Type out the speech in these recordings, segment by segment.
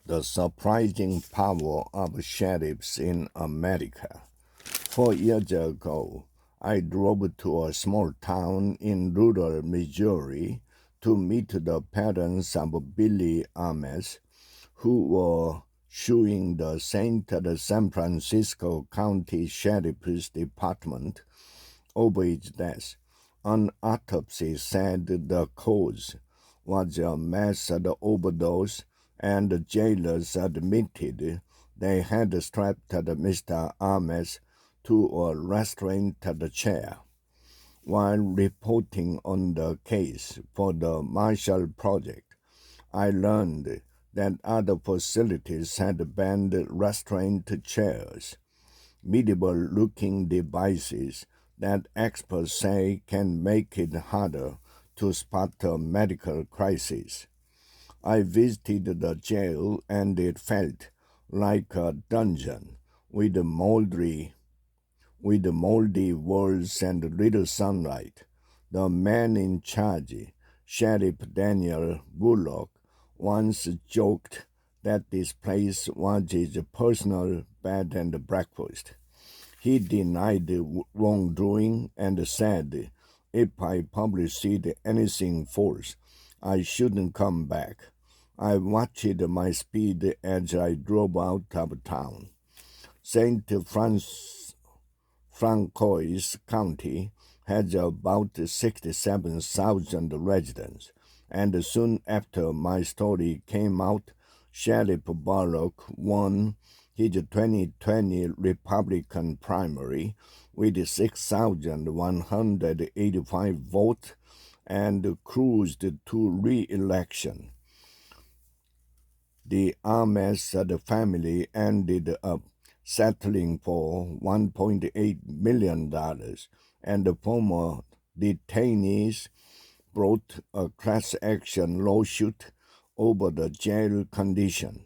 The surprising power of sheriffs in America. 4 years ago, I drove to a small town in rural Missouri to meet the parents of Billy Ames, who were suing the San Francisco County Sheriff's Department over his death. An autopsy said the cause was a method overdose, and the jailers admitted they had strapped Mr. Ames to a restraint chair. While reporting on the case for the Marshall Project, I learned that other facilities had banned restraint chairs, medieval-looking devices that experts say can make it harder to spot a medical crisis. I visited the jail and it felt like a dungeon with moldy walls and little sunlight. The man in charge, Sheriff Daniel Bullock, once joked that this place was his personal bed and breakfast. He denied wrongdoing and said, if I published anything false, I shouldn't come back. I watched my speed as I drove out of town. St. Francois County has about 67,000 residents, and soon after my story came out, Sheriff Bullock won his 2020 Republican primary with 6,185 votes and cruised to re-election. The Ames family ended up settling for $1.8 million, and the former detainees brought a class action lawsuit over the jail condition.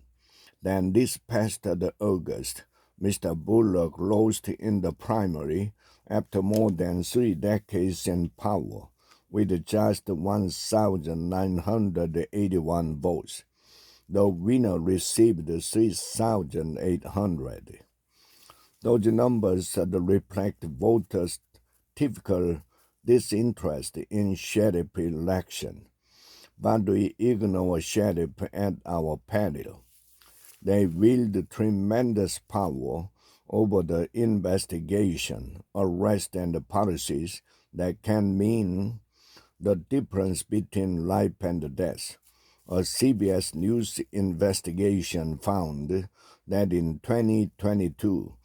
Then this past August, Mr. Bullock lost in the primary after more than 3 decades in power, with just 1,981 votes. The winner received 3,800. Those numbers reflect voters' typical disinterest in sheriff election, but we ignore sheriff at our peril. They wield tremendous power over the investigation, arrest, and policies that can mean the difference between life and death. A CBS News investigation found that in 2022,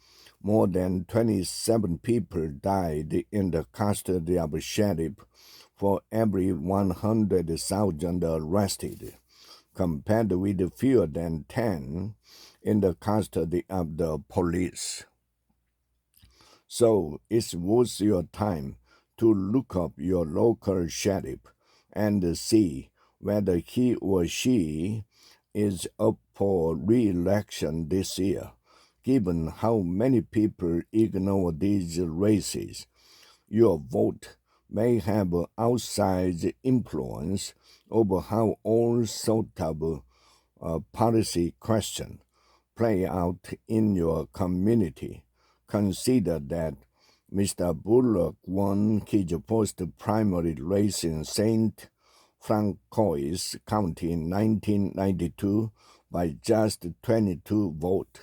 more than 27 people died in the custody of a sheriff for every 100,000 arrested, compared with fewer than 10 in the custody of the police. So it's worth your time to look up your local sheriff and see whether he or she is up for re-election this year. Given how many people ignore these races, your vote may have outsized influence over how all sorts of policy questions play out in your community. Consider that Mr. Bullock won his first primary race in St. Francois County in 1992 by just 22 votes.